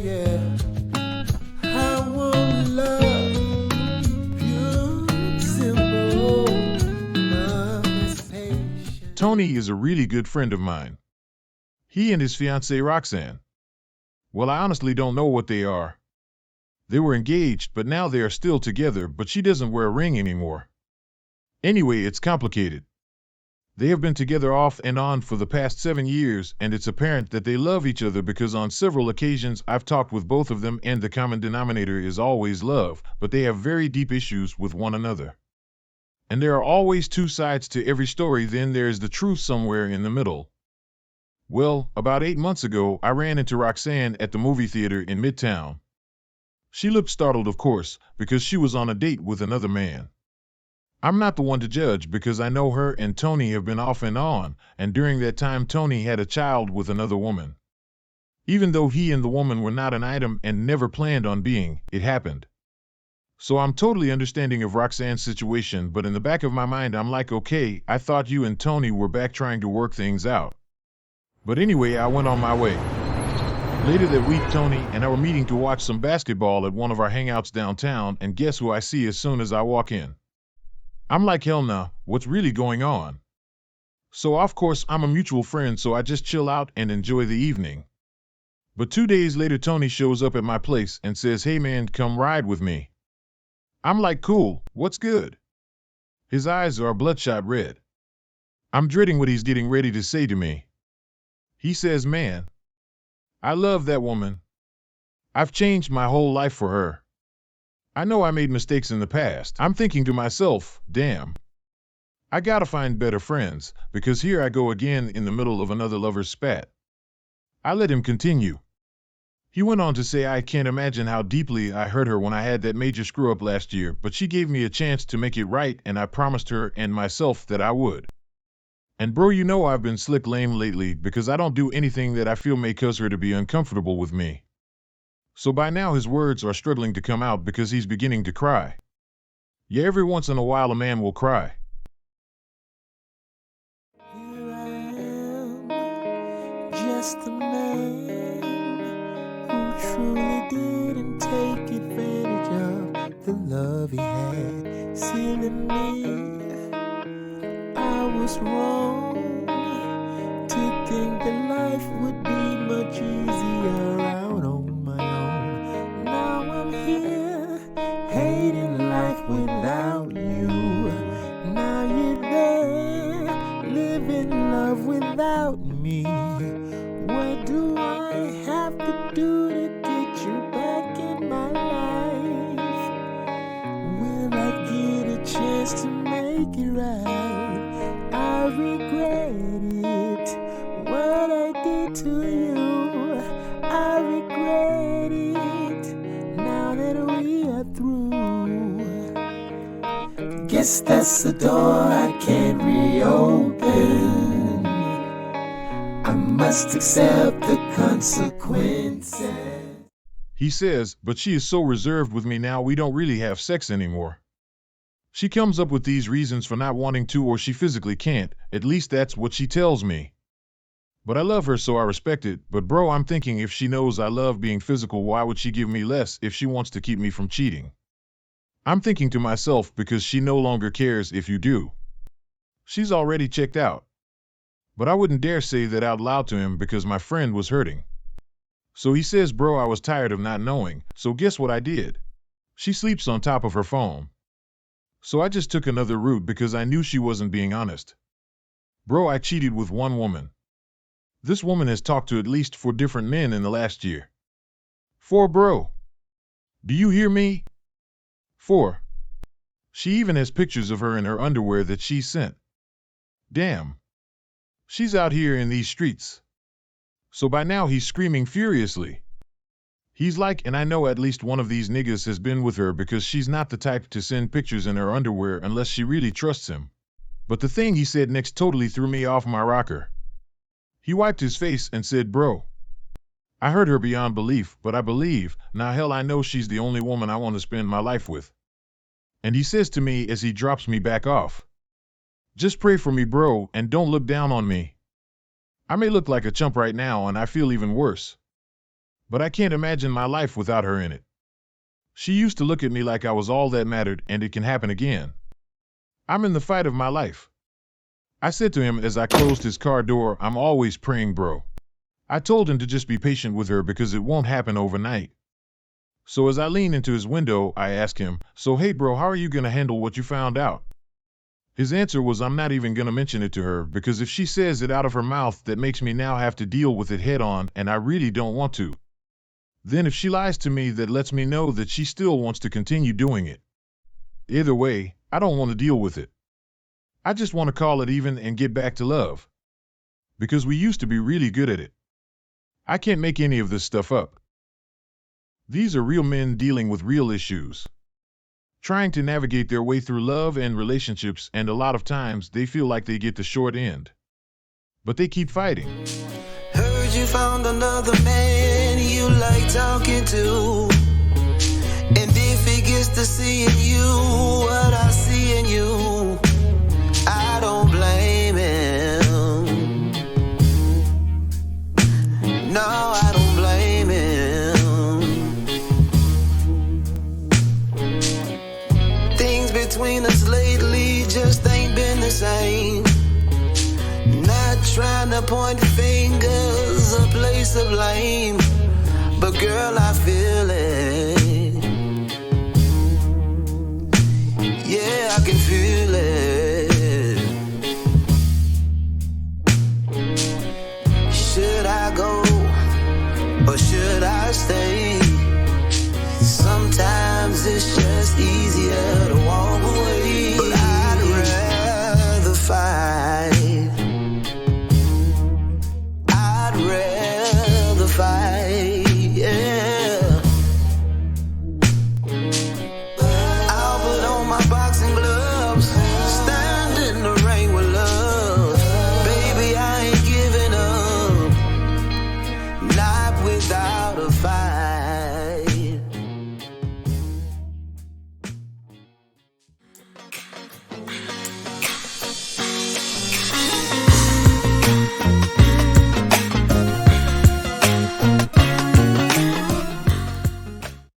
yeah. I want love, pure, simple, love patient. Tony is a really good friend of mine. He and his fiancée Roxanne. Well, I honestly don't know what they are. They were engaged, but now they are still together, but she doesn't wear a ring anymore. Anyway, it's complicated. They have been together off and on for the past 7 years, and it's apparent that they love each other because on several occasions I've talked with both of them and the common denominator is always love, but they have very deep issues with one another. And there are always two sides to every story, then there's the truth somewhere in the middle. Well, about 8 months ago, I ran into Roxanne at the movie theater in Midtown. She looked startled, of course, because she was on a date with another man. I'm not the one to judge because I know her and Tony have been off and on, and during that time Tony had a child with another woman. Even though he and the woman were not an item and never planned on being, it happened. So I'm totally understanding of Roxanne's situation, but in the back of my mind I'm like, okay, I thought you and Tony were back trying to work things out. But anyway, I went on my way. Later that week, Tony and I were meeting to watch some basketball at one of our hangouts downtown, and guess who I see as soon as I walk in? I'm like, hell nah, what's really going on? So of course I'm a mutual friend, so I just chill out and enjoy the evening. But 2 days later, Tony shows up at my place and says, hey man, come ride with me. I'm like, cool, what's good? His eyes are bloodshot red. I'm dreading what he's getting ready to say to me. He says, man, I love that woman. I've changed my whole life for her. I know I made mistakes in the past. I'm thinking to myself, damn. I gotta find better friends, because here I go again in the middle of another lover's spat. I let him continue. He went on to say, I can't imagine how deeply I hurt her when I had that major screw-up last year, but she gave me a chance to make it right, and I promised her and myself that I would. And bro, you know I've been slick lame lately because I don't do anything that I feel may cause her to be uncomfortable with me. So by now his words are struggling to come out because he's beginning to cry. Yeah, every once in a while a man will cry. Here I am, just a man who truly didn't take advantage of the love he had. Sealing me, I was wrong to think that life would be much easier out on my own. Now I'm here, hating life without you. Now you're there, living love without me. What do I have to do to get you back in my life? Will I get a chance to make it right? I regret it, what I did to you. I regret it, now that we are through. Guess that's the door I can't reopen. I must accept the consequences. He says, but she is so reserved with me now we don't really have sex anymore. She comes up with these reasons for not wanting to, or she physically can't, at least that's what she tells me. But I love her, so I respect it, but bro, I'm thinking if she knows I love being physical, why would she give me less if she wants to keep me from cheating? I'm thinking to myself, because she no longer cares if you do. She's already checked out. But I wouldn't dare say that out loud to him because my friend was hurting. So he says, bro, I was tired of not knowing, so guess what I did? She sleeps on top of her phone. So I just took another route because I knew she wasn't being honest. Bro, I cheated with one woman. This woman has talked to at least 4 different men in the last year. 4, bro. Do you hear me? 4. She even has pictures of her in her underwear that she sent. Damn. She's out here in these streets. So by now he's screaming furiously. He's like, and I know at least one of these niggas has been with her because she's not the type to send pictures in her underwear unless she really trusts him. But the thing he said next totally threw me off my rocker. He wiped his face and said, bro, I hurt her beyond belief, but I believe, now hell I know she's the only woman I want to spend my life with. And he says to me as he drops me back off, just pray for me, bro, and don't look down on me. I may look like a chump right now and I feel even worse. But I can't imagine my life without her in it. She used to look at me like I was all that mattered, and it can happen again. I'm in the fight of my life. I said to him as I closed his car door, I'm always praying, bro. I told him to just be patient with her because it won't happen overnight. So as I lean into his window, I ask him, so hey bro, how are you going to handle what you found out? His answer was, I'm not even going to mention it to her because if she says it out of her mouth, that makes me now have to deal with it head on, and I really don't want to. Then if she lies to me, that lets me know that she still wants to continue doing it. Either way, I don't want to deal with it. I just want to call it even and get back to love. Because we used to be really good at it. I can't make any of this stuff up. These are real men dealing with real issues. Trying to navigate their way through love and relationships, and a lot of times they feel like they get the short end. But they keep fighting. Heard you found another man you like talking to. And if he gets to seeing you, what I see in you, I don't blame him. No, I don't blame him. Things between us lately just ain't been the same. Not trying to point fingers or place the blame, but girl, I feel it. Yeah, I can feel it. Should I go or should I stay? Sometimes it's just easier to